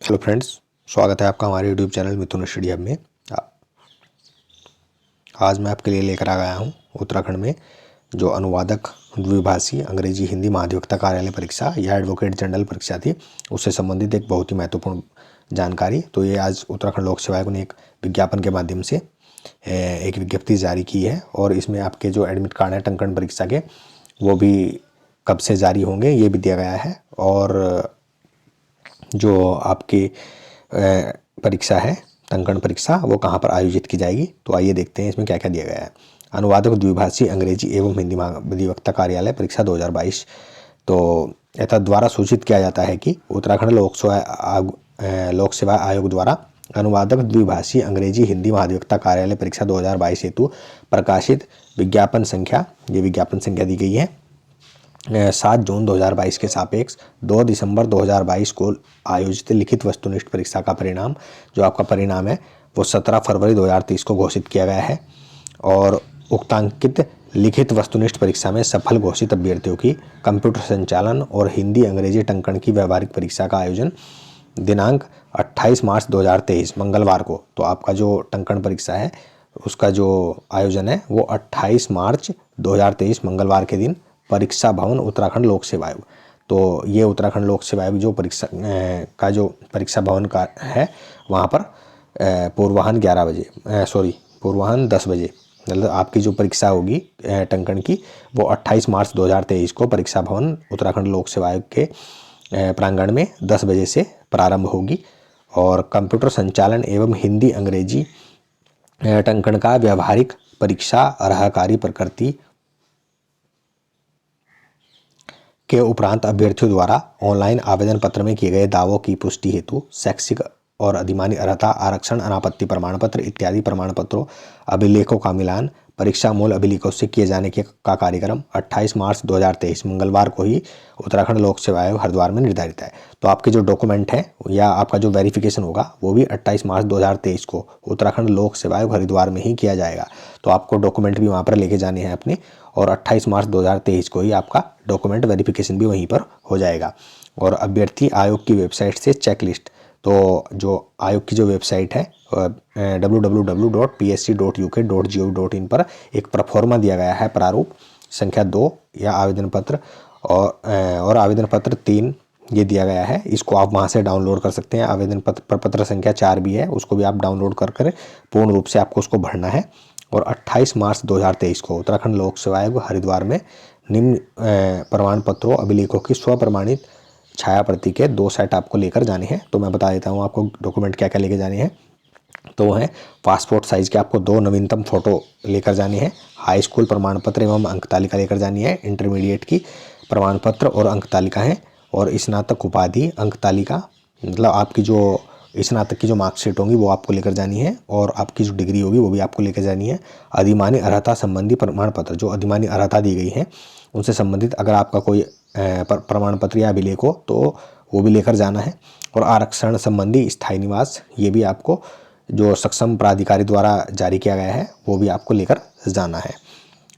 Hello friends, स्वागत है आपका हमारे यूट्यूब चैनल मिथुन स्टडी हब में। आज मैं आपके लिए लेकर आ गया हूँ उत्तराखंड में जो अनुवादक द्विभाषी अंग्रेजी हिंदी महाधिवक्ता कार्यालय परीक्षा या एडवोकेट जनरल परीक्षा थी, उससे संबंधित एक बहुत ही महत्वपूर्ण जानकारी। तो ये आज उत्तराखंड लोक सेवा आयोग ने एक विज्ञापन के माध्यम से एक विज्ञप्ति जारी की है और इसमें आपके जो एडमिट कार्ड हैं टंकण परीक्षा के, वो भी कब से जारी होंगे ये भी दिया गया है। और जो आपकी परीक्षा है टंकण परीक्षा, वो कहाँ पर आयोजित की जाएगी, तो आइए देखते हैं इसमें क्या क्या दिया गया है। अनुवादक द्विभाषी अंग्रेजी एवं हिंदी महाधिवक्ता कार्यालय परीक्षा 2022। तो यथा द्वारा सूचित किया जाता है कि उत्तराखंड लोक सेवा आयोग द्वारा अनुवादक द्विभाषी अंग्रेजी हिंदी महाधिवक्ता कार्यालय परीक्षा 2022 हेतु प्रकाशित विज्ञापन संख्या, ये विज्ञापन संख्या दी गई है 7 जून 2022 के सापेक्ष 2 दिसंबर 2022 को आयोजित लिखित वस्तुनिष्ठ परीक्षा का परिणाम, जो आपका परिणाम है वो 17 फरवरी 2023 को घोषित किया गया है। और उक्तांकित लिखित वस्तुनिष्ठ परीक्षा में सफल घोषित अभ्यर्थियों की कंप्यूटर संचालन और हिंदी अंग्रेजी टंकण की व्यवहारिक परीक्षा का आयोजन दिनांक 28 मार्च 2023 मंगलवार को। तो आपका जो टंकण परीक्षा है उसका जो आयोजन है वो 28 मार्च 2023 मंगलवार के दिन परीक्षा भवन उत्तराखंड लोक सेवा आयोग। तो ये उत्तराखंड लोक सेवा आयोग जो परीक्षा का जो परीक्षा भवन का है वहाँ पर पूर्वाह्न 10 बजे मतलब आपकी जो परीक्षा होगी टंकण की वो 28 मार्च 2023 को परीक्षा भवन उत्तराखंड लोक सेवा आयोग के प्रांगण में 10 बजे से प्रारंभ होगी। और कंप्यूटर संचालन एवं हिंदी अंग्रेजी टंकण का व्यवहारिक परीक्षा अर्हकारी प्रकृति के उपरांत अभ्यर्थियों द्वारा ऑनलाइन आवेदन पत्र में किए गए दावों की पुष्टि हेतु शैक्षिक और अधिमानी अर्हता, आरक्षण, अनापत्ति प्रमाण पत्र इत्यादि प्रमाण पत्रों अभिलेखों का मिलान परीक्षा मूल अभिलेखों से किए जाने का कार्यक्रम 28 मार्च 2023 मंगलवार को ही उत्तराखंड लोक सेवा आयोग हरिद्वार में निर्धारित है। तो आपके जो डॉक्यूमेंट हैं या आपका जो वेरिफिकेशन होगा वो भी 28 मार्च 2023 को उत्तराखंड लोक सेवा आयोग हरिद्वार में ही किया जाएगा। तो आपको डॉक्यूमेंट भी वहाँ पर लेके जाने हैं अपने, और 28 मार्च 2023 को ही आपका डॉक्यूमेंट वेरिफिकेशन भी वहीं पर हो जाएगा। और अभ्यर्थी आयोग की वेबसाइट से चेकलिस्ट, तो जो आयोग की जो वेबसाइट है www.psc.uk.gov.in पर एक प्रोफॉर्मा दिया गया है प्रारूप संख्या 2 या आवेदन पत्र और आवेदन पत्र 3 ये दिया गया है। इसको आप वहाँ से डाउनलोड कर सकते हैं। आवेदन पत्र संख्या 4 भी है, उसको भी आप डाउनलोड कर पूर्ण रूप से आपको उसको भरना है। और 28 मार्च 2023 को उत्तराखंड लोक सेवा आयोग हरिद्वार में निम्न प्रमाण पत्रों अभिलेखों की स्वप्रमाणित छाया प्रति के 2 सेट आपको लेकर जाने हैं। तो मैं बता देता हूँ आपको डॉक्यूमेंट क्या क्या लेके जाने हैं। तो वो है पासपोर्ट साइज के आपको 2 नवीनतम फोटो लेकर जानी है, हाई स्कूल प्रमाण पत्र एवं अंक तालिका लेकर जानी है, इंटरमीडिएट की प्रमाण पत्र और अंक तालिका है, और स्नातक उपाधि अंक तालिका मतलब आपकी जो स्नातक की जो मार्कशीट होंगी वो आपको लेकर जानी है, और आपकी जो डिग्री होगी वो भी आपको लेकर जानी है। अधिमानी अर्हता संबंधी प्रमाण पत्र, जो अधिमानी अर्हता दी गई है उनसे संबंधित अगर आपका कोई प्रमाण पत्र या अभिलेख हो तो वो भी लेकर जाना है। और आरक्षण संबंधी स्थायी निवास, ये भी आपको जो सक्षम प्राधिकारी द्वारा जारी किया गया है वो भी आपको लेकर जाना है।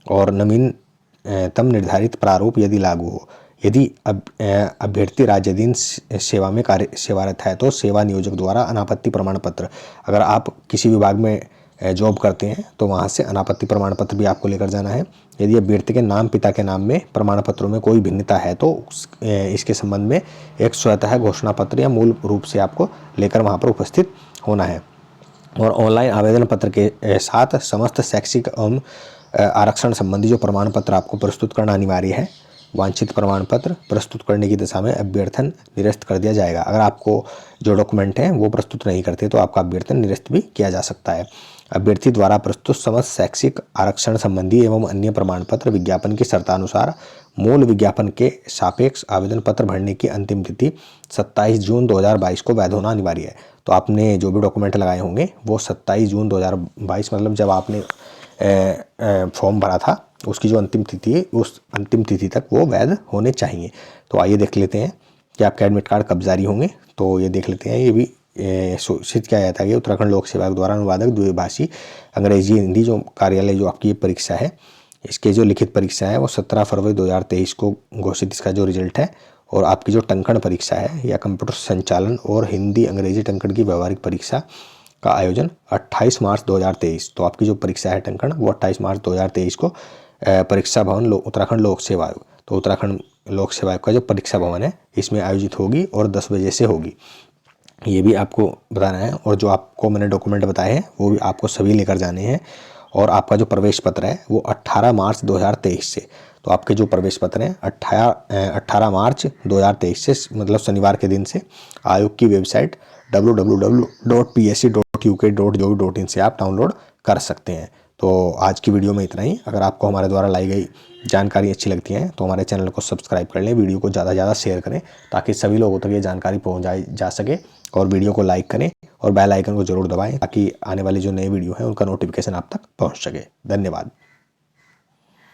और नवीनतम निर्धारित प्रारूप यदि लागू हो, यदि अभ्यर्थी राज्याधीन सेवा में सेवारत है तो सेवा नियोजक द्वारा अनापत्ति प्रमाण पत्र, अगर आप किसी विभाग में जॉब करते हैं तो वहाँ से अनापत्ति प्रमाण पत्र भी आपको लेकर जाना है। यदि अभ्यर्थी के नाम पिता के नाम में प्रमाण पत्रों में कोई भिन्नता है तो इसके संबंध में एक स्वतः घोषणा पत्र या मूल रूप से आपको लेकर वहाँ पर उपस्थित होना है। और ऑनलाइन आवेदन पत्र के साथ समस्त शैक्षिक एवं आरक्षण संबंधी जो प्रमाण पत्र आपको प्रस्तुत करना अनिवार्य है। वांछित प्रमाण पत्र प्रस्तुत करने की दिशा में अभ्यर्थन निरस्त कर दिया जाएगा। अगर आपको जो डॉक्यूमेंट हैं वो प्रस्तुत नहीं करते तो आपका अभ्यर्थन निरस्त भी किया जा सकता है। अभ्यर्थी द्वारा प्रस्तुत समस्त शैक्षिक आरक्षण संबंधी एवं अन्य प्रमाण पत्र विज्ञापन की शर्तानुसार मूल विज्ञापन के सापेक्ष आवेदन पत्र भरने की अंतिम तिथि 27 जून 2022 को वैध होना अनिवार्य है। तो आपने जो भी डॉक्यूमेंट लगाए होंगे वो 27 जून 2022 मतलब जब आपने फॉर्म भरा था उसकी जो अंतिम तिथि है उस अंतिम तिथि तक वो वैध होने चाहिए। तो आइए देख लेते हैं कि आपके एडमिट कार्ड कब जारी होंगे। तो ये देख लेते हैं। ये भी सूचित किया जाता है कि उत्तराखंड लोक सेवा आयोग द्वारा अनुवादक द्विभाषी अंग्रेजी हिंदी जो कार्यालय जो आपकी ये परीक्षा है, इसके जो लिखित परीक्षा है वो 17 फरवरी 2023 को घोषित इसका जो रिजल्ट है और आपकी जो टंकण परीक्षा है या कंप्यूटर संचालन और हिंदी अंग्रेजी टंकण की व्यवहारिक परीक्षा का आयोजन 28 मार्च 2023। तो आपकी जो परीक्षा है टंकण वो 28 मार्च 2023 को परीक्षा भवन उत्तराखंड लोक सेवा आयोग, तो उत्तराखंड लोक सेवा आयोग का जो परीक्षा भवन है इसमें आयोजित होगी और 10 बजे से होगी, ये भी आपको बताना है। और जो आपको मैंने डॉक्यूमेंट बताए हैं वो भी आपको सभी लेकर जाने हैं। और आपका जो प्रवेश पत्र है वो 18 मार्च 2023 से, तो आपके जो प्रवेश पत्र हैं 18 मार्च 2023 से, मतलब शनिवार के दिन से आयोग की वेबसाइट www.psc.uk.gov.in से आप डाउनलोड कर सकते हैं। तो आज की वीडियो में इतना ही। अगर आपको हमारे द्वारा लाई गई जानकारी अच्छी लगती है तो हमारे चैनल को सब्सक्राइब कर लें, वीडियो को ज़्यादा से ज़्यादा शेयर करें ताकि सभी लोगों तक ये जानकारी पहुँचाई जा सके, और वीडियो को लाइक करें और बेल आइकन को जरूर दबाएं ताकि आने वाली जो नई वीडियो है उनका नोटिफिकेशन आप तक पहुँच सके। धन्यवाद।